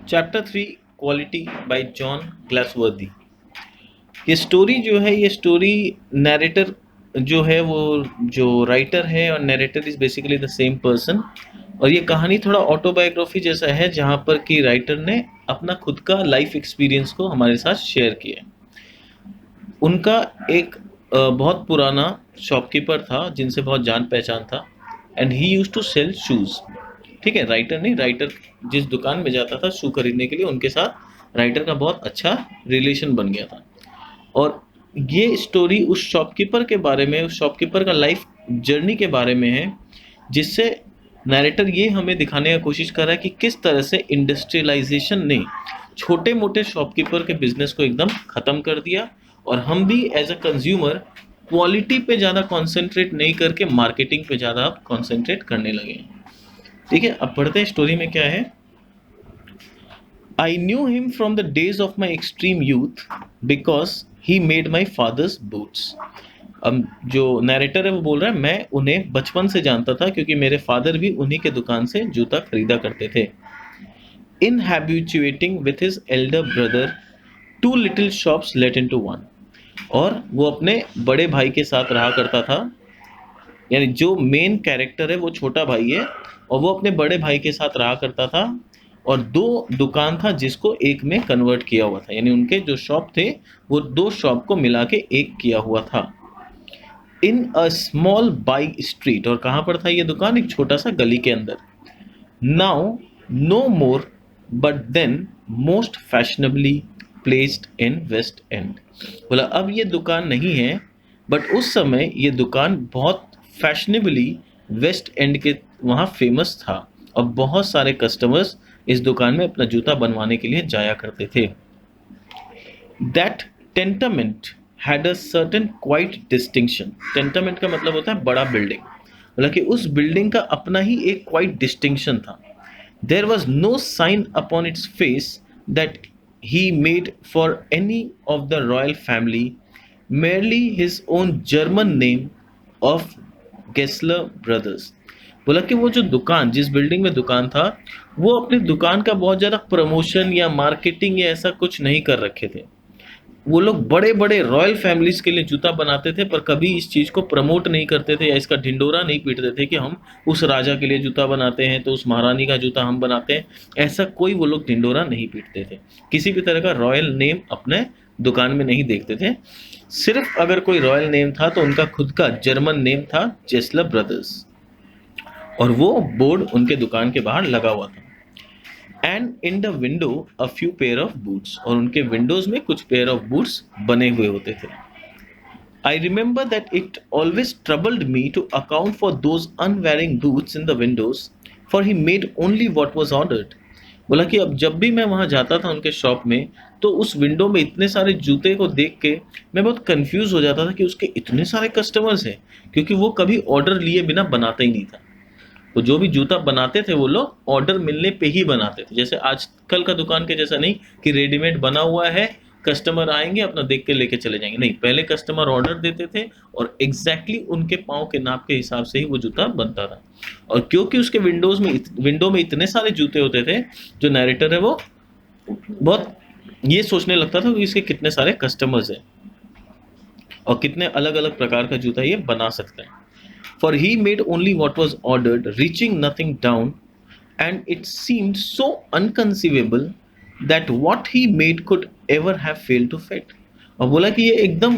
Chapter 3 quality by John Galsworthy. ये story जो है, ये स्टोरी नैरेटर जो है वो, जो राइटर है और narrator is basically the same person. और ये कहानी थोड़ा ऑटोबायोग्राफी जैसा है, जहाँ पर कि राइटर ने अपना खुद का लाइफ एक्सपीरियंस को हमारे साथ शेयर किया है। उनका एक बहुत पुराना शॉपकीपर था जिनसे बहुत जान पहचान था, and he used to sell shoes. ठीक है, राइटर नहीं, राइटर जिस दुकान में जाता था शू खरीदने के लिए, उनके साथ राइटर का बहुत अच्छा रिलेशन बन गया था। और ये स्टोरी उस शॉपकीपर के बारे में, उस शॉपकीपर का लाइफ जर्नी के बारे में है, जिससे नैरेटर ये हमें दिखाने का कोशिश कर रहा है कि किस तरह से इंडस्ट्रियलाइजेशन ने छोटे मोटे शॉपकीपर के बिजनेस को एकदम ख़त्म कर दिया, और हम भी एज अ कंज्यूमर क्वालिटी पे ज़्यादा कॉन्सेंट्रेट नहीं करके मार्केटिंग पे ज़्यादा अब कॉन्सेंट्रेट करने लगे हैं। ठीक है, अब पढ़ते हैं स्टोरी में क्या है। I knew him from the days of my extreme youth because he made my father's boots. अब जो नैरेटर है वो बोल रहा है, मैं उन्हें बचपन से जानता था क्योंकि मेरे फादर भी उन्हीं के दुकान से जूता खरीदा करते थे। In habituating with his elder brother, two little shops let into one. और वो अपने बड़े भाई के साथ रहा करता था, यानी जो मेन कैरेक्टर है वो छोटा भाई है, और वो अपने बड़े भाई के साथ रहा करता था, और दो दुकान था जिसको एक में कन्वर्ट किया हुआ था, यानी उनके जो शॉप थे वो दो शॉप को मिला के एक किया हुआ था। इन अ स्मॉल बाई स्ट्रीट, और कहाँ पर था ये दुकान, एक छोटा सा गली के अंदर। Now no more, but then most fashionably placed in West End. बोला अब ये दुकान नहीं है, बट उस समय ये दुकान बहुत फैशनेबली वेस्ट एंड के वहाँ फेमस था, और बहुत सारे कस्टमर्स इस दुकान में अपना जूता बनवाने के लिए जाया करते थे। That tenement had a certain quiet distinction. Tenement का मतलब होता है बड़ा बिल्डिंग, मतलब कि उस बिल्डिंग का अपना ही एक क्वाइट डिस्टिंक्शन था। There was no sign upon its face that he made for any of the royal family, merely his own German name of Gessler Brothers। बोला कि वो जो दुकान, जिस बिल्डिंग में दुकान था, वो अपनी दुकान का बहुत ज़्यादा प्रमोशन या मार्केटिंग या ऐसा कुछ नहीं कर रखे थे। वो लोग बड़े बड़े रॉयल फैमिलीज के लिए जूता बनाते थे, पर कभी इस चीज़ को प्रमोट नहीं करते थे या इसका ढिंडोरा नहीं पीटते थे कि हम उस राजा के लिए जूता बनाते हैं तो उस महारानी का जूता हम बनाते हैं। ऐसा कोई वो लोग ढिंडोरा नहीं पीटते थे, किसी भी तरह का रॉयल नेम अपने दुकान में नहीं देखते थे। सिर्फ अगर कोई रॉयल नेम था तो उनका खुद का जर्मन नेम था, जेस्लर ब्रदर्स, और वो बोर्ड उनके दुकान के बाहर लगा हुआ था। And in the window a few pair of boots, और उनके विंडोज में कुछ पेयर ऑफ बूट्स बने हुए होते थे। I remember that it always troubled me to account for those unwearing boots in the windows, for he made only what was ordered. बोला कि अब जब भी मैं वहाँ जाता था उनके शॉप में, तो उस विंडो में इतने सारे जूते को देख के मैं बहुत कंफ्यूज हो जाता था कि उसके इतने सारे कस्टमर्स हैं, क्योंकि वो कभी ऑर्डर लिए बिना बनाता ही नहीं था। तो जो भी जूता बनाते थे वो लोग ऑर्डर मिलने पे ही बनाते थे, जैसे आजकल का दुकान के जैसा नहीं कि रेडीमेड बना हुआ है, कस्टमर आएंगे अपना देख के लेके चले जाएंगे। नहीं, पहले कस्टमर ऑर्डर देते थे और एग्जैक्टली उनके पाँव के नाप के हिसाब से ही वो जूता बनता था। और क्योंकि उसके विंडो में इतने सारे जूते होते थे, जो नैरेटर है वो बहुत ये सोचने लगता था कि इसके कितने सारे कस्टमर्स हैं और कितने अलग अलग प्रकार का जूता ये बना सकता है। For he made only what was ordered, reaching nothing down, and it seemed so unconceivable that what he made could ever have failed to fit। और बोला कि ये एकदम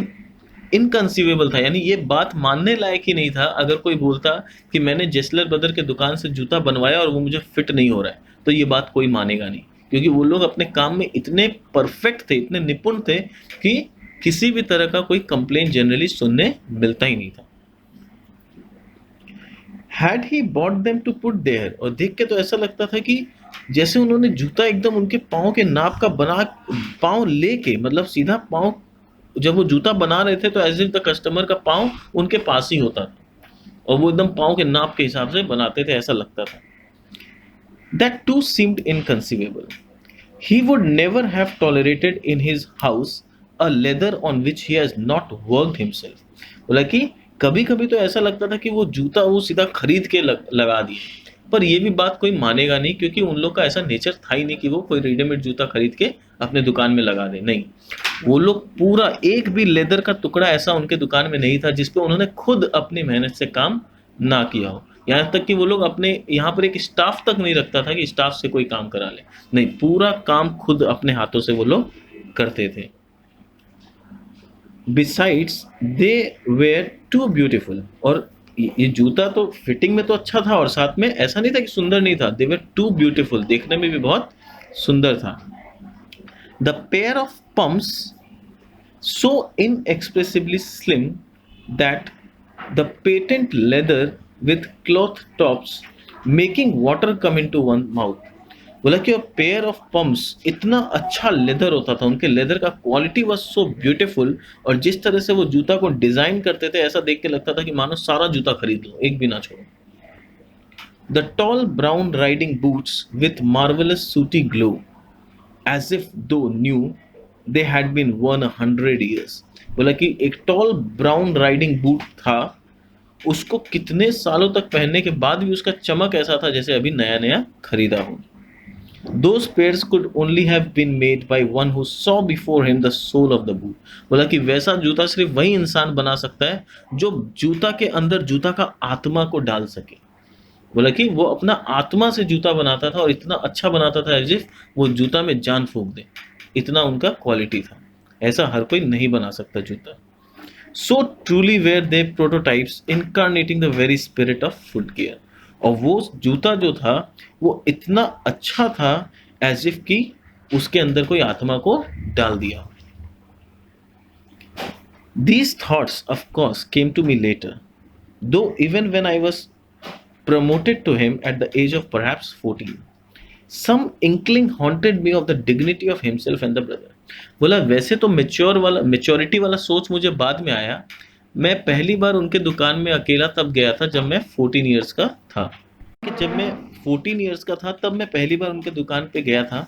इनकंसीवेबल था, यानी ये बात मानने लायक ही नहीं था अगर कोई बोलता कि मैंने जेस्लर ब्रदर के दुकान से जूता बनवाया और वो मुझे फिट नहीं हो रहा है, तो ये बात कोई मानेगा नहीं, क्योंकि वो लोग अपने काम में इतने परफेक्ट थे, इतने निपुण थे कि किसी भी तरह का कोई कंप्लेन जनरली सुनने मिलता ही नहीं था। Had he bought them to put there, और देख के तो ऐसा लगता था कि जैसे उन्होंने जूता एकदम उनके पाँव के नाप का बना, पाँव लेके, मतलब सीधा पाँव, जब वो जूता बना रहे थे तो एज इफ द कस्टमर का पाँव उनके पास ही होता था, और वो एकदम पाँव के नाप के हिसाब से बनाते थे, ऐसा लगता था। That too seemed inconceivable. He would never have tolerated in his house a leather on which he has not worked himself. बोला कि कभी कभी तो ऐसा लगता था कि वो जूता वो सीधा खरीद के लगा दिए, पर ये भी बात कोई मानेगा नहीं, क्योंकि उन लोग का ऐसा नेचर था ही नहीं कि वो कोई रेडीमेड जूता खरीद के अपने दुकान में लगा दे। नहीं, वो लोग पूरा एक भी लेदर का टुकड़ा ऐसा उनके दुकान में नहीं था जिसपे उन्होंने खुद अपनी मेहनत से काम ना किया हो। यहाँ तक कि वो लोग अपने यहाँ पर एक स्टाफ तक नहीं रखता था कि स्टाफ से कोई काम करा ले। नहीं, पूरा काम खुद अपने हाथों से वो लोग करते थे। Besides they were too beautiful, और ये जूता तो फिटिंग में तो अच्छा था, और साथ में ऐसा नहीं था कि सुंदर नहीं था, दे वेर टू ब्यूटीफुल, देखने में भी बहुत सुंदर था। The pair of pumps so inexpressibly slim that the patent leather with cloth tops making water come into one mouth। बोला कि पेयर ऑफ पम्प्स, इतना अच्छा लेदर होता था, उनके लेदर का क्वालिटी वाज सो ब्यूटीफुल, और जिस तरह से वो जूता को डिजाइन करते थे ऐसा देख के लगता था कि मानो सारा जूता खरीद लो, एक भी ना छोड़ो। The tall brown riding boots with marvellous सूटी glow as if though new they had been worn 100 years। बोला कि एक टॉल ब्राउन राइडिंग बूट था, उसको कितने सालों तक पहनने के बाद भी उसका चमक ऐसा था जैसे अभी नया नया खरीदा हो। Those pairs could only have been made by one who saw before him the soul of the boot। बोला कि वैसा जूता सिर्फ वही इंसान बना सकता है जो जूता के अंदर जूता का आत्मा को डाल सके। बोला कि वो अपना आत्मा से जूता बनाता था, और इतना अच्छा बनाता था एज इफ वो जूता में जान फूंक दे, इतना उनका क्वालिटी था। ऐसा हर कोई नहीं बना सकता जूता। So truly were they prototypes incarnating the very spirit of footgear. और वो जूता जो था वो इतना अच्छा था एज इफ कि उसके अंदर कोई आत्मा को डाल दिया। These thoughts of course came to me later, though even when I was promoted to him at the age of perhaps 14, some inkling haunted me of the dignity of himself and the brother। बोला वैसे तो maturity वाला सोच मुझे बाद में आया। मैं पहली बार उनके दुकान में अकेला तब गया था जब मैं 14 ईयर्स का था। कि जब मैं 14 ईयर्स का था तब मैं पहली बार उनके दुकान पे गया था,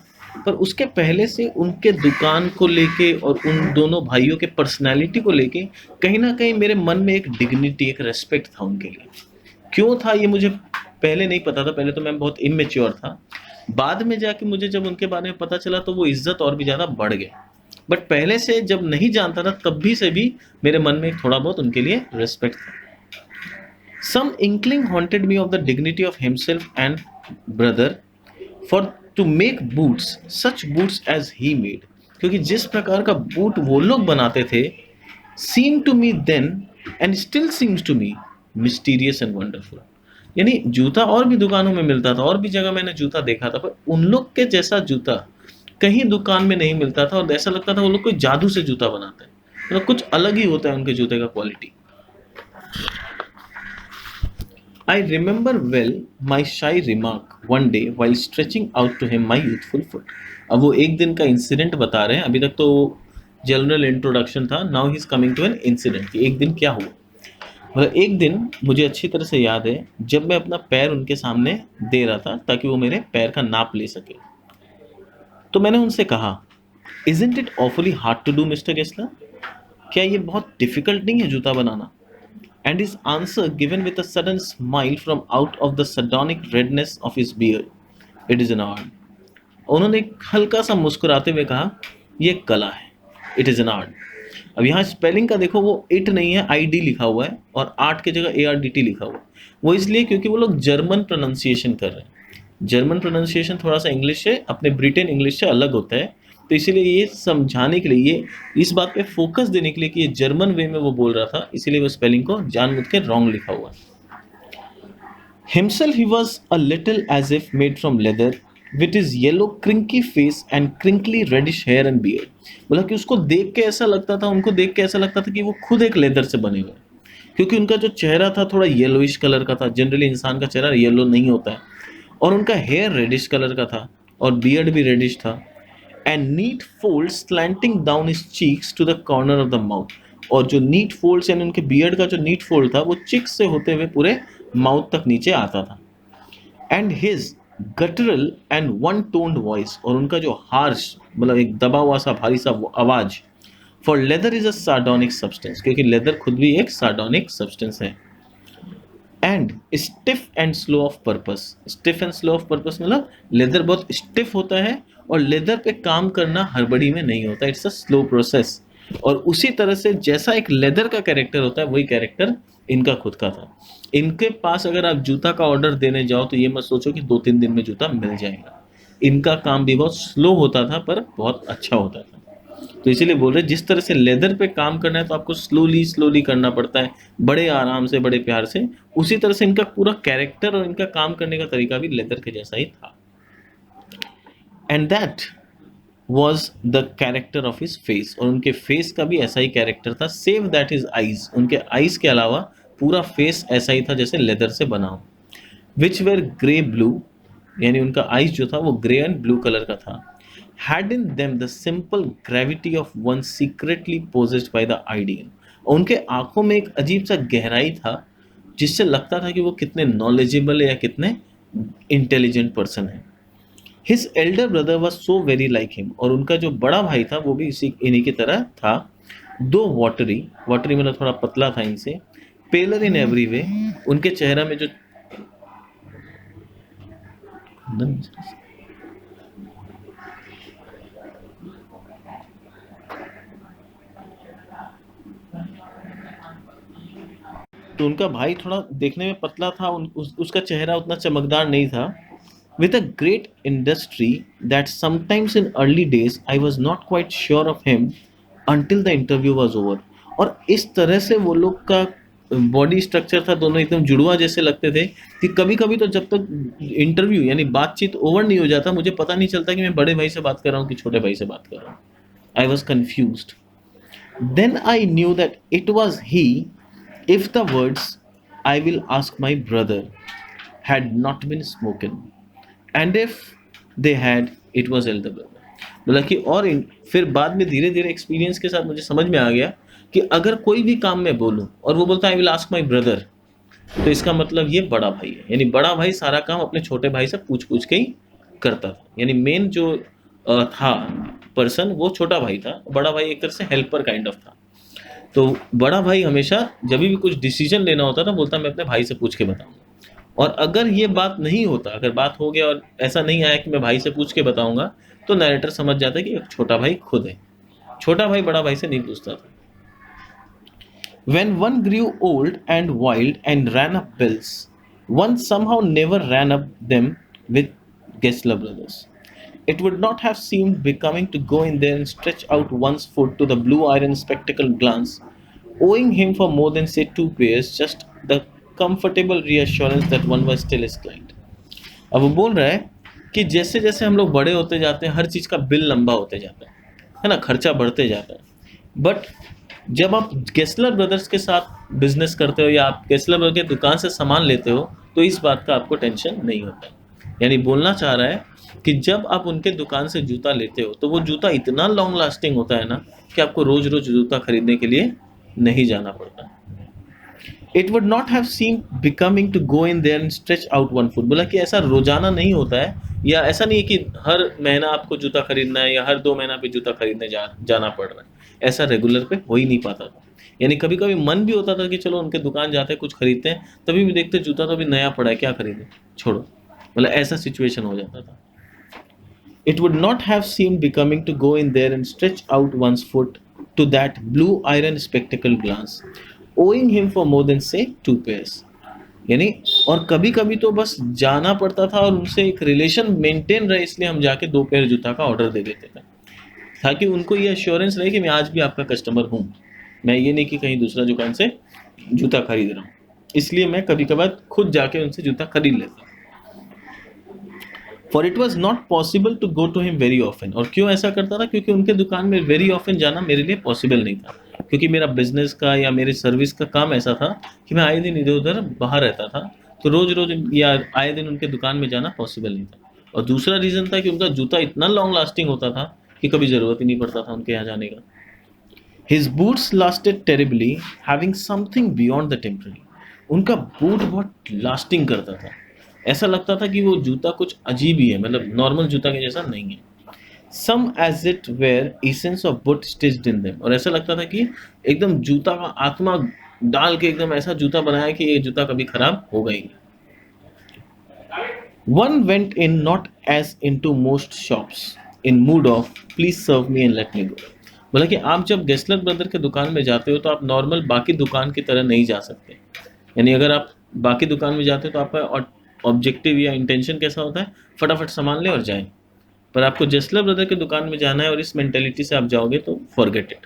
पर उसके पहले से उनके दुकान को लेके और उन दोनों भाइयों के पर्सनैलिटी को लेके कहीं ना कहीं मेरे मन में एक डिग्निटी, एक रेस्पेक्ट था उनके लिए। क्यों था ये मुझे पहले नहीं पता था, पहले तो मैं बहुत इमेच्योर था। बाद में जाके मुझे जब उनके बारे में पता चला तो वो इज्जत और भी ज़्यादा बढ़ गया। बट पहले से जब नहीं जानता था तब भी से भी मेरे मन में थोड़ा बहुत उनके लिए रिस्पेक्ट था। Some inkling haunted me of the dignity of himself and brother for to make boots such boots as he made. क्योंकि जिस प्रकार का बूट वो लोग बनाते थे, seem to me then and still seems to me mysterious and wonderful. यानी जूता और भी दुकानों में मिलता था, और भी जगह मैंने जूता देखा था, पर उन लोग के जैसा जूता कहीं दुकान में नहीं मिलता था, और ऐसा लगता था वो लोग कोई जादू से जूता बनाते हैं, मतलब कुछ अलग ही होता है उनके जूते का quality. I remember well my shy remark one day while stretching out to him my youthful foot. अब वो एक दिन का इंसिडेंट बता रहे हैं, अभी तक तो जनरल इंट्रोडक्शन था, now he is coming to an incident कि एक दिन क्या हुआ। मतलब एक दिन मुझे अच्छी तरह से याद है जब मैं अपना पैर उनके सामने दे रहा था ताकि वो मेरे पैर का नाप ले सके, तो मैंने उनसे कहा, isn't it awfully hard to do Mr Gessler, क्या ये बहुत डिफिकल्ट नहीं है जूता बनाना? And his answer given with a sudden smile from out of the sardonic redness of his beard, it is an art. उन्होंने एक हल्का सा मुस्कुराते हुए कहा, यह कला है, इट इज एन आर्ट। अब यहाँ स्पेलिंग का देखो, वो इट नहीं है, आई डी लिखा हुआ है, और आर्ट की जगह ARDT लिखा हुआ है। वो इसलिए क्योंकि वो लोग जर्मन प्रोनाउंसिएशन कर रहे हैं। जर्मन प्रोनाउंसिएशन थोड़ा सा इंग्लिश से, अपने ब्रिटेन इंग्लिश से अलग होता है, तो इसीलिए ये समझाने के लिए, ये इस बात पे फोकस देने के लिए कि ये जर्मन वे में वो बोल रहा था, इसीलिए वो स्पेलिंग को जानबूझ के रॉन्ग लिखा हुआ है। Himself he was a little as if made from leather, with his yellow crinkly face and crinkly reddish hair and beard। बोला कि उसको देख के ऐसा लगता था, उनको देख के ऐसा लगता था कि वो खुद एक लेदर से बने हुए, क्योंकि उनका जो चेहरा था थोड़ा येलोइश कलर का था। जनरली इंसान का चेहरा येलो नहीं होता है, और उनका हेयर रेडिश कलर का था, और बियर्ड भी रेडिश था। And neat fold slanting down his cheeks to the corner of the mouth. और जो नीट फोल्ड्स यानी उनके बियर्ड का जो नीट फोल्ड था वो चिक्स से होते हुए पूरे माउथ तक नीचे आता था। And his guttural and one toned voice, और उनका जो हार्श मतलब एक दबा हुआ सा भारी सा आवाज। For leather is a sardonic substance, क्योंकि लेदर खुद भी एक सार्डोनिक सब्सटेंस है। And stiff and slow of purpose. Stiff and slow of purpose मतलब लेदर बहुत स्टिफ होता है और लेदर पे काम करना हड़बड़ी में नहीं होता, इट्स अ स्लो प्रोसेस। और उसी तरह से जैसा एक लेदर का कैरेक्टर होता है वही कैरेक्टर इनका खुद का था। इनके पास अगर आप जूता का ऑर्डर देने जाओ तो ये मत सोचो कि 2-3 दिन में जूता मिल जाएगा। इनका काम भी बहुत स्लो होता था पर बहुत अच्छा होता था। तो इसीलिए बोल रहे जिस तरह से लेदर पे काम करना है तो आपको स्लोली स्लोली करना पड़ता है, बड़े आराम से बड़े प्यार से। उसी तरह से इनका पूरा कैरेक्टर और इनका काम करने का तरीका भी लेदर के जैसा ही था। And that was the character of his face, और उनके फेस का भी ऐसा ही कैरेक्टर था। सेव दैट हिज आईज, उनके आईज के अलावा पूरा फेस ऐसा ही था जैसे लेदर से बना हो। विच वेर ग्रे ब्लू, यानी उनका आईज जो था वो ग्रे एंड ब्लू कलर का था। had in them the simple gravity of one secretly possessed by the ideal, और उनके आंखों में एक अजीब सा गहराई था जिससे लगता था कि वो कितने नॉलेजेबल या कितने इंटेलिजेंट पर्सन है। His elder brother was so very like him, और उनका जो बड़ा भाई था वो भी इसी इन्हीं की तरह था। दो वाटरी, वाटरी मतलब थोड़ा पतला था इनसे, पेलर इन एवरी वे, उनके चेहरा में जो तो उनका भाई थोड़ा देखने में पतला था, उसका चेहरा उतना चमकदार नहीं था। With a great industry that sometimes in early days I was not quite sure of him until the interview was over. और इस तरह से वो लोग का बॉडी स्ट्रक्चर था, दोनों एकदम जुड़वा जैसे लगते थे कि कभी कभी तो जब तक इंटरव्यू यानी बातचीत ओवर नहीं हो जाता मुझे पता नहीं चलता कि मैं बड़े भाई से बात कर रहा हूँ कि छोटे भाई से बात कर रहा हूँ। I was confused. Then I knew that it was he if the words "I will ask my brother" had not been spoken, and if they had, it was elder brother. बोला कि फिर बाद में धीरे धीरे एक्सपीरियंस के साथ मुझे समझ में आ गया कि अगर कोई भी काम मैं बोलूं और वो बोलता I will ask my brother, तो इसका मतलब ये बड़ा भाई है, यानी बड़ा भाई सारा काम अपने छोटे भाई से पूछ पूछ के ही करता था। यानी मेन जो था पर्सन वो छोटा भाई था, बड़ा भाई एक तरह से हेल्पर काइंड ऑफ था। तो बड़ा भाई हमेशा जब भी कुछ डिसीजन लेना होता था बोलता मैं अपने भाई से पूछ के बताऊंगा, और अगर ये बात नहीं होता, अगर बात हो गया और ऐसा नहीं आया कि मैं भाई से पूछ के बताऊंगा, तो नरेटर समझ जाता है कि एक छोटा भाई खुद है, छोटा भाई बड़ा भाई से नहीं पूछता था। When one grew old and wild and ran up bills, one somehow never ran up them with Gessler brothers. It would not have seemed becoming to go in there and stretch out one's foot to the blue iron spectacled glance, owing him for more than say 2 pairs, just the comfortable reassurance that one was still his client. अब वो बोल रहा है कि जैसे जैसे हम लोग बड़े होते जाते हैं हर चीज़ का बिल लंबा होते जाता है ना, खर्चा बढ़ते जाता है। बट जब आप गेस्लर ब्रदर्स के साथ बिजनेस करते हो या आप गेस्लर ब्रदर के दुकान से सामान लेते हो तो इस बात का आपको टेंशन नहीं होता। यानी बोलना चाह रहा है कि जब आप उनके दुकान से जूता लेते हो तो वो जूता इतना लॉन्ग लास्टिंग होता है ना कि आपको रोज रोज जूता खरीदने के लिए नहीं जाना पड़ता। It would not have seem becoming to go in there and stretch out one foot, बोला कि ऐसा रोजाना नहीं होता है, या ऐसा नहीं है कि हर महीना आपको जूता खरीदना है या हर 2 महीना पे जूता खरीदने जाना पड़ रहा है, ऐसा रेगुलर पे हो ही नहीं पाता था। यानी कभी कभी मन भी होता था कि चलो उनके दुकान जाते हैं कुछ खरीदते हैं, तभी भी देखते जूता तो अभी नया पड़ा है क्या खरीदे, छोड़ो, मतलब ऐसा सिचुएशन हो जाता था। It would not have seemed becoming to go in there and stretch out one's foot to that blue iron spectacle glance, owing him for more than say 2 pairs. यानी और कभी कभी तो बस जाना पड़ता था और उनसे एक रिलेशन मेंटेन रहे इसलिए हम जाके 2 पेयर जूता का ऑर्डर दे देते थे, ताकि उनको ये एश्योरेंस रहे कि मैं आज भी आपका कस्टमर हूँ, मैं ये नहीं कि कहीं दूसरा दुकान से जूता खरीद रहा हूँ, इसलिए मैं कभी कभार खुद जाके उनसे जूता खरीद लेता। For it was not possible to go to him very often, और क्यों ऐसा करता था, क्योंकि उनके दुकान में वेरी ऑफन जाना मेरे लिए पॉसिबल नहीं था, क्योंकि मेरा बिजनेस का या मेरी सर्विस का काम ऐसा था कि मैं आए दिन इधर उधर बाहर रहता था, तो रोज रोज या आए दिन उनके दुकान में जाना पॉसिबल नहीं था। और दूसरा रीज़न था कि उनका जूता इतना लॉन्ग लास्टिंग होता था कि कभी ज़रूरत ही नहीं पड़ता था उनके यहाँ जाने का। His boots lasted terribly having something beyond the temporary, उनका बूट बहुत लास्टिंग करता था, ऐसा लगता था कि वो जूता कुछ अजीब ही है, मतलब नॉर्मल जूता के जैसा नहीं है। Some as it were essence of boot stitched in them, और ऐसा लगता था कि एकदम जूता का आत्मा डाल के एकदम ऐसा जूता बनाया कि ये जूता कभी खराब होगा ही नहीं। One went in not as into most shops, in mood of please serve me and let me go. बोला कि आप जब गेस्लर ब्रदर के दुकान में जाते हो तो आप नॉर्मल बाकी दुकान की तरह नहीं जा सकते। यानी अगर आप बाकी दुकान में जाते हो तो आपका ऑब्जेक्टिव या इंटेंशन कैसा होता है, फटाफट सामान ले और जाए। पर आपको जेस्लर ब्रदर के दुकान में जाना है और इस मेंटेलिटी से आप जाओगे तो फॉरगेट इट।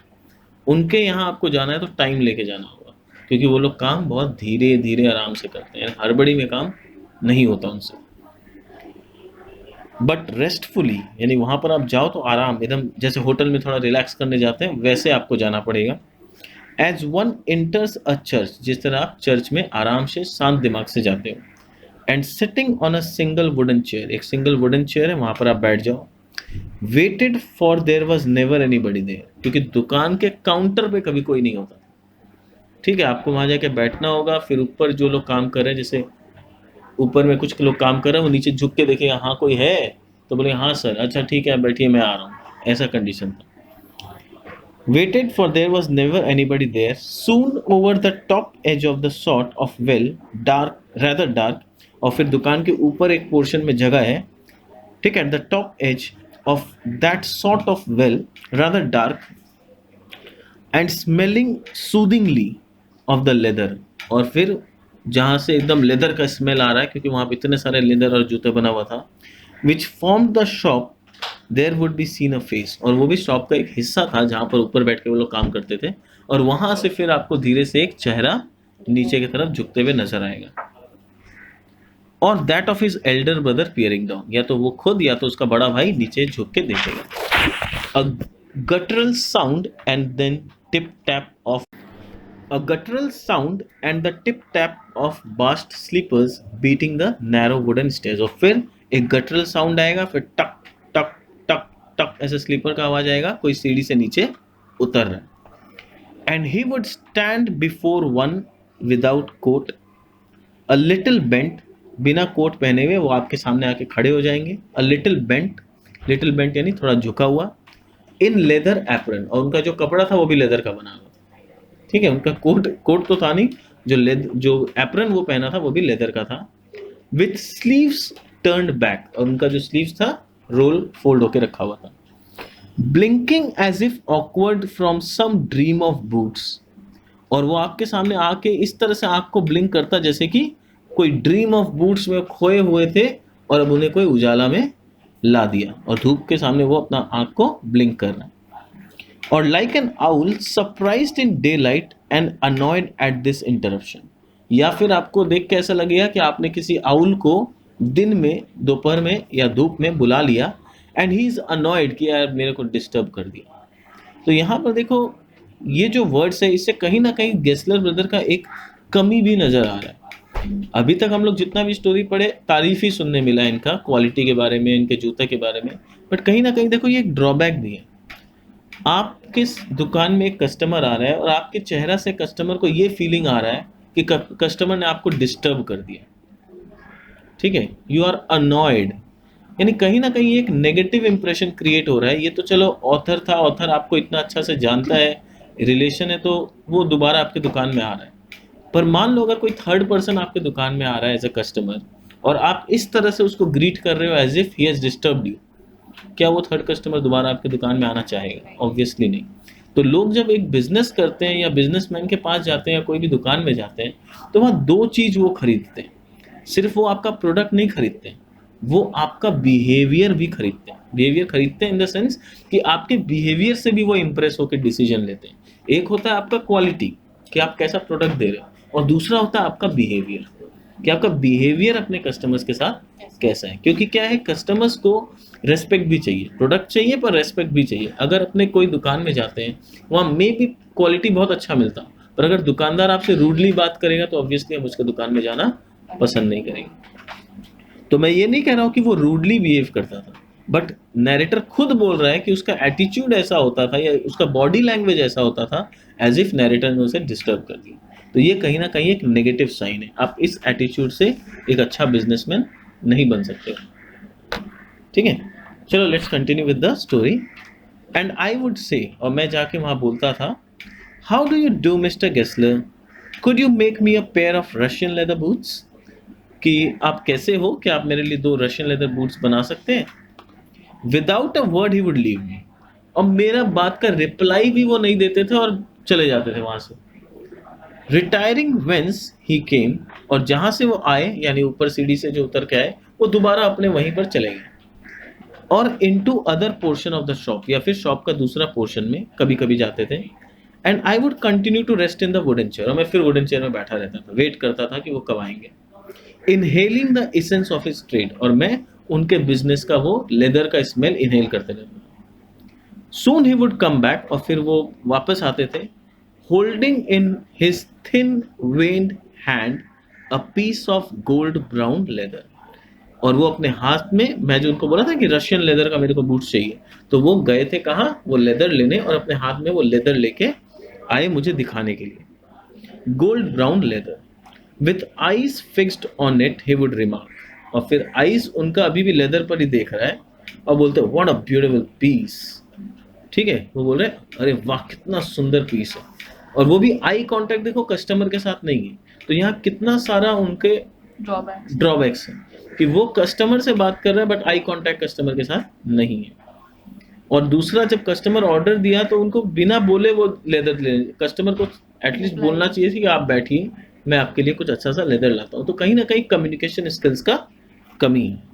उनके यहाँ आपको जाना है तो टाइम लेके जाना होगा, क्योंकि वो लोग काम बहुत धीरे धीरे आराम से करते हैं, हड़बड़ी में काम नहीं होता उनसे। बट रेस्टफुली, यानी वहाँ पर आप जाओ तो आराम, एकदम जैसे होटल में थोड़ा रिलैक्स करने जाते हैं वैसे आपको जाना पड़ेगा। As one enters a church, जिस तरह आप चर्च में आराम से शांत दिमाग से जाते हो। And sitting on a single wooden chair, एक सिंगल वुडन चेयर है, वहाँ पर आप बैठ जाओ। Waited for there was never anybody there, क्योंकि दुकान के काउंटर पे कभी कोई नहीं होता। ठीक है, आपको वहाँ जाके बैठना होगा, फिर ऊपर जो लोग काम कर रहे हैं, जैसे ऊपर में कुछ लोग काम कर रहे हैं, वो नीचे झुक के देखेगा हाँ कोई है, तो बोले हाँ सर, अच्छा ठीक है बैठिए मैं आ रहा हूँ, ऐसा कंडीशन था। Waited for there was never anybody there. Soon over the top edge of the sort of well, dark, rather dark, और फिर दुकान के ऊपर एक पोर्शन में जगह है, ठीक है, at the top edge of that sort of well, rather dark and smelling soothingly of the leather, और फिर जहाँ से एकदम लेदर का स्मेल आ रहा है, क्योंकि वहाँ पे इतने सारे लेदर और जूते बना हुआ था। Which form the shop there would be seen a face, और वो भी शॉप का एक हिस्सा था जहाँ पर ऊपर बैठ के वो लोग काम करते थे, और वहाँ से फिर आपको धीरे से एक चेहरा नीचे की तरफ झुकते हुए नजर आएगा। और that of his elder brother peering down, या तो वो खुद या तो उसका बड़ा भाई नीचे झुक के देखेगा। A guttural sound and then tip tap of a guttural sound and the tip tap of bast slippers beating the narrow wooden stairs, और फिर एक guttural sound आएगा, फिर टक टक टक टक ऐसे स्लीपर का आवाज आएगा, कोई सीढ़ी से नीचे उतर रहा है। and he would stand before one without coat, a little bent, बिना कोट पहने हुए वो आपके सामने आके खड़े हो जाएंगे। a little bent यानी थोड़ा झुका हुआ। in leather apron, और उनका जो कपड़ा था वो भी लेदर का बना हुआ, ठीक है, उनका कोट तो था नहीं, जो एप्रन वो पहना था वो भी लेदर का था। विथ स्लीव्स टर्न्ड बैक, और उनका जो स्लीव्स था रोल फोल्ड होके रखा हुआ था। Blinking as if awkward from some dream of boots, और वो आपके सामने आके इस तरह से आंख को ब्लिंक करता जैसे कि कोई ड्रीम ऑफ बूट्स में खोए हुए थे और अब उन्हें कोई उजाला में ला दिया, और धूप के सामने वो अपना आंख को ब्लिंक कर रहा है। और like an owl surprised in day light and annoyed at this interruption, या फिर आपको देख के ऐसा लगेगा कि आपने किसी आउल को दिन में, दोपहर में या धूप में बुला लिया, एंड ही इज अनॉयड कि यार मेरे को डिस्टर्ब कर दिया। तो यहाँ पर देखो ये जो वर्ड्स है, इससे कहीं ना कहीं गेस्लर ब्रदर का एक कमी भी नजर आ रहा है। अभी तक हम लोग जितना भी स्टोरी पढ़े तारीफ ही सुनने मिला इनका, क्वालिटी के बारे में, इनके जूते के बारे में, बट कहीं ना कहीं देखो ये एक ड्रॉबैक भी है। आपके दुकान में एक कस्टमर आ रहा है और आपके चेहरा से कस्टमर को ये फीलिंग आ रहा है कि कस्टमर ने आपको डिस्टर्ब कर दिया, ठीक है, यू आर अनॉयड, यानी कहीं ना कहीं एक नेगेटिव इंप्रेशन क्रिएट हो रहा है। ये तो चलो ऑथर था, ऑथर आपको इतना अच्छा से जानता है, रिलेशन है, तो वो दोबारा आपके दुकान में आ रहा है। पर मान लो अगर कोई थर्ड पर्सन आपके दुकान में आ रहा है एज अ कस्टमर, और आप इस तरह से उसको ग्रीट कर रहे हो as if he has disturbed you, क्या वो थर्ड कस्टमर दोबारा आपके दुकान में आना चाहेगा? ऑब्वियसली नहीं। तो लोग जब एक बिजनेस करते हैं या बिजनेसमैन के पास जाते हैं या कोई भी दुकान में जाते हैं, तो वहाँ दो चीज वो खरीदते हैं। सिर्फ वो आपका प्रोडक्ट नहीं खरीदते हैं, वो आपका बिहेवियर भी खरीदते हैं। बिहेवियर खरीदते हैं इन द सेंस कि आपके बिहेवियर से भी वो इंप्रेस होकर डिसीजन लेते हैं। एक होता है आपका क्वालिटी, कि आप कैसा प्रोडक्ट दे रहे हो, और दूसरा होता है आपका बिहेवियर, कि आपका बिहेवियर अपने कस्टमर्स के साथ कैसा है। क्योंकि क्या है, कस्टमर्स को रेस्पेक्ट भी चाहिए, प्रोडक्ट चाहिए पर रेस्पेक्ट भी चाहिए। अगर अपने कोई दुकान में जाते हैं, वहाँ मे भी क्वालिटी बहुत अच्छा मिलता, पर अगर दुकानदार आपसे रूडली बात करेगा तो ऑब्वियसली हम उसके दुकान में जाना पसंद नहीं करेंगे। तो मैं ये नहीं कह रहा हूँ कि वो रूडली बिहेव करता था, बट नैरेटर खुद बोल रहा है कि उसका एटीट्यूड ऐसा होता था या उसका बॉडी लैंग्वेज ऐसा होता था एज इफ नैरेटर ने उसे डिस्टर्ब कर दिया। तो ये कहीं ना कहीं एक नेगेटिव साइन है। आप इस एटीट्यूड से एक अच्छा बिजनेसमैन नहीं बन सकते, ठीक है। चलो let's continue with the story. And I would say, और मैं जाके वहाँ बोलता था, how do you do Mr Gessler, Could you make me a pair of Russian leather boots? कि आप कैसे हो, क्या आप मेरे लिए 2 रशियन लेदर बूट्स बना सकते हैं? Without a word he would leave me. और मेरा बात का रिप्लाई भी वो नहीं देते थे और चले जाते थे वहां से। रिटायरिंग वेंस ही केम, और जहां से वो आए यानी ऊपर सीढ़ी से जो उतर के आए वो दोबारा अपने वहीं पर चले गए। और into other portion of the shop, या फिर शॉप का दूसरा पोर्शन में कभी कभी जाते थे। And I would continue to rest in the wooden chair, और मैं फिर वुडन चेयर में बैठा रहता था, वेट करता था कि वो कब आएंगे। Inhaling the essence of his trade, और मैं उनके बिजनेस का वो लेदर का स्मेल इनहेल करते रहता था। सून ही वुड कम बैक, और फिर वो वापस आते थे, holding in his thin veined hand a piece of gold brown leather. और वो अपने हाथ में, मैं जो उनको बोला था कि रशियन लेदर का मेरे को बूट्स चाहिए, तो वो गए थे कहाँ, वो लेदर लेने, और अपने हाथ में वो लेदर लेके आए मुझे दिखाने के लिए। Gold brown leather with eyes fixed on it he would remark, और फिर आईज उनका अभी भी लेदर पर ही देख रहा है और बोलते व्हाट अ ब्यूटीफुल पीस। ठीक है, वो बोल रहे अरे वाह कितना सुंदर पीस है, और वो भी आई कांटेक्ट देखो कस्टमर के साथ नहीं है। तो यहाँ कितना सारा उनके ड्रॉबैक्स है कि वो कस्टमर से बात कर रहे हैं बट आई कांटेक्ट कस्टमर के साथ नहीं है। और दूसरा, जब कस्टमर ऑर्डर दिया तो उनको बिना बोले वो लेदर ले, कस्टमर को एटलीस्ट बोलना चाहिए कि आप बैठिए, मैं आपके लिए कुछ अच्छा सा लेदर लाता हूँ। तो कहीं ना कहीं कम्युनिकेशन स्किल्स का कमी है।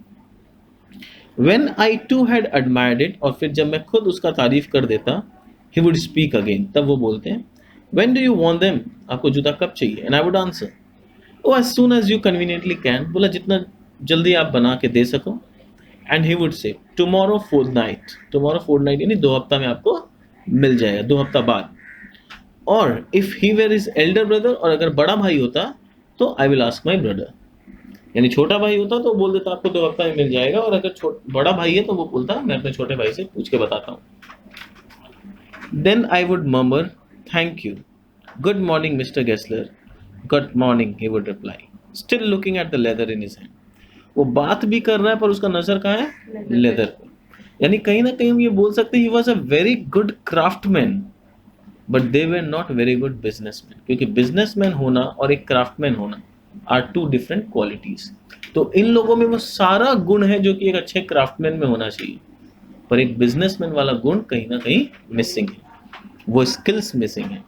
When I too had admired it, और फिर जब मैं खुद उसका तारीफ कर देता, he would speak again, तब वो बोलते हैं When do you want them? आपको जूता कब चाहिए? And I would answer, Oh, as soon as you conveniently can, बोला जितना जल्दी आप बना के दे सको। And he would say, Tomorrow fortnight, tomorrow fortnight यानी 2 हफ्ता में आपको मिल जाएगा, 2 हफ्ता बाद। और if he were his elder brother, और अगर बड़ा भाई होता तो I will ask my brother, यानी छोटा भाई होता तो बोल देता आपको 2 हफ्ता में मिल जाएगा, और अगर बड़ा भाई है तो वो बोलता मैं अपने छोटे भाई से पूछ के बताता हूँ। Then I would murmur thank you, good morning mister Gessler, good morning he would reply, still looking at the leather in his hand. वो बात भी कर रहा है पर उसका नजर कहाँ है, लेदर पे। यानी कहीं ना कहीं हम ये बोल सकते हैं he was a very good craftsman but they were not very good businessman, क्योंकि बिजनेसमैन होना और एक क्राफ्टमैन होना आर 2 डिफरेंट क्वालिटीज। तो इन लोगों में वो सारा गुण है जो कि एक अच्छे क्राफ्टमैन में होना चाहिए, पर एक बिजनेसमैन वाला गुण कहीं ना कहीं मिसिंग है, वो स्किल्स मिसिंग है।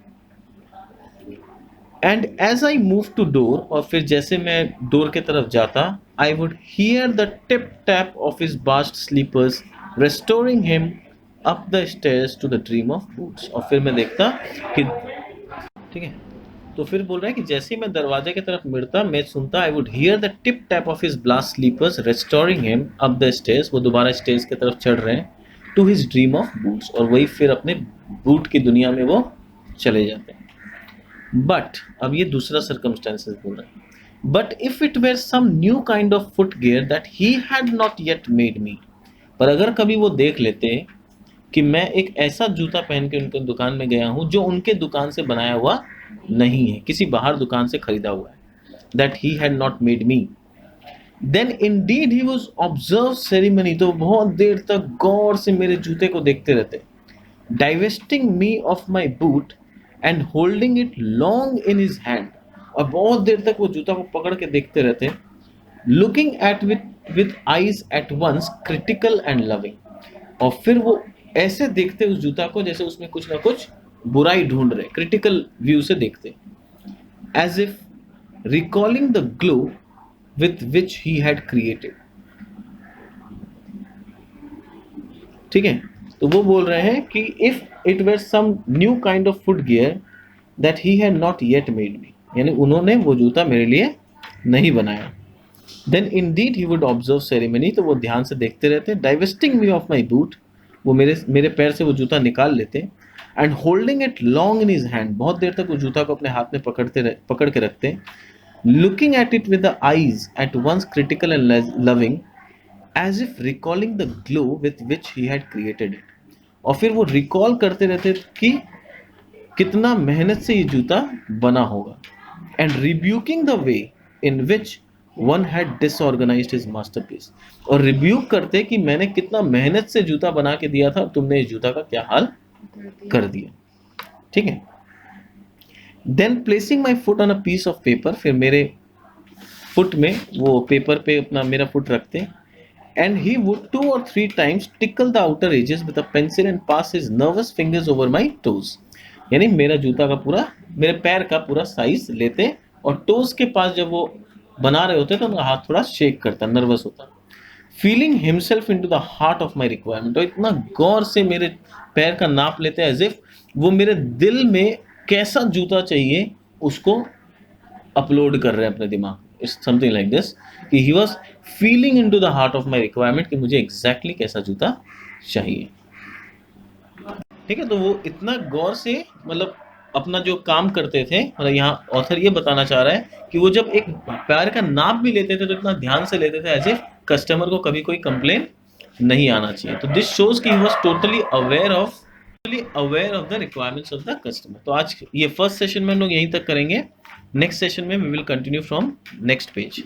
And as I move to door, और फिर जैसे मैं डोर के तरफ जाता, I would hear the tip tap of his bast slippers restoring him up the stairs to the dream of boots. और फिर मैं देखता कि ठीक है, तो फिर बोल रहा है कि जैसे ही मैं दरवाजे की तरफ मुड़ता, मैं सुनता I would hear the tip tap of his blast slippers restoring him up the stairs, वो दोबारा स्टेयर्स की तरफ चढ़ रहे हैं, to his dream of boots, और वही फिर अपने बूट की दुनिया में वो चले जाते हैं। बट अब ये दूसरा सर्कमस्टेंसेस बोल रहे हैं, but if it were some new kind of foot gear that he had not yet made me, पर अगर कभी वो देख लेते कि मैं एक ऐसा जूता पहन के उनके दुकान में गया हूं जो उनके दुकान से बनाया हुआ नहीं है, किसी बाहर दुकान से खरीदा हुआ है, that he had not made me, then indeed he was observe ceremony, तो बहुत देर तक गौर से मेरे जूते को देखते रहते, divesting me of my boot and holding it long in his hand, और बहुत देर तक वो जूता को पकड़ के देखते रहते, looking at with eyes at once critical and loving, और फिर वो ऐसे देखते उस जूता को जैसे उसमें कुछ ना कुछ बुराई ढूंढ रहे, क्रिटिकल व्यू से देखते, as if recalling the glow with which he had created. ठीक है, तो वो बोल रहे हैं कि if it were some new kind of foot gear that he had not yet made me, यानी उन्होंने वो जूता मेरे लिए नहीं बनाया, then indeed he would observe ceremony, तो वो ध्यान से देखते रहते, divesting me of my boot, वो मेरे पैर से वो जूता निकाल लेते, and holding it long in his hand, बहुत देर तक वो जूता को अपने हाथ में पकड़ के रखते, looking at it with the eyes at once critical and loving, as if recalling the glow with which he had created it, और फिर वो रिकॉल करते रहते कि कितना मेहनत से ये जूता बना होगा, and rebuking the way in which one had disorganised his masterpiece, और रिब्यूक करते कि मैंने कितना मेहनत से जूता बना के दिया था और तुमने इस जूता का क्या हाल कर दिया। ठीक है, then placing my foot on a piece of paper, फिर मेरे फुट में वो पेपर पे अपना मेरा फुट रखते, and he would 2 or 3 times tickle the outer edges with a pencil and pass his nervous fingers over my toes। यानी मेरा जूता का पूरा, मेरे पैर का पूरा साइज लेते, और टोज के पास जब वो बना रहे होते तो उनका हाथ थोड़ा शेक करता, नर्वस होता, feeling himself into the heart of my requirement. और इतना गौर से मेरे पैर का नाप लेते हैं, एज इफ वो मेरे दिल में कैसा जूता चाहिए उसको अपलोड कर रहे हैं अपने दिमाग। इट्स समथिंग लाइक दिस, कि he was feeling into the heart of my requirement, कि मुझे एग्जैक्टली कैसा जूता चाहिए। ठीक है, तो वो इतना गौर से मतलब अपना जो काम करते थे, मतलब यहाँ ऑथर ये बताना चाह रहा है कि वो जब एक पैर का नाप भी लेते थे तो इतना ध्यान से लेते थे, एज इफ कस्टमर को कभी कोई कंप्लेन नहीं आना चाहिए। तो दिस शोज कि he was totally aware of the requirements of the customer. तो आज ये फर्स्ट सेशन में हम लोग यहीं तक करेंगे। नेक्स्ट सेशन में we will continue from next page.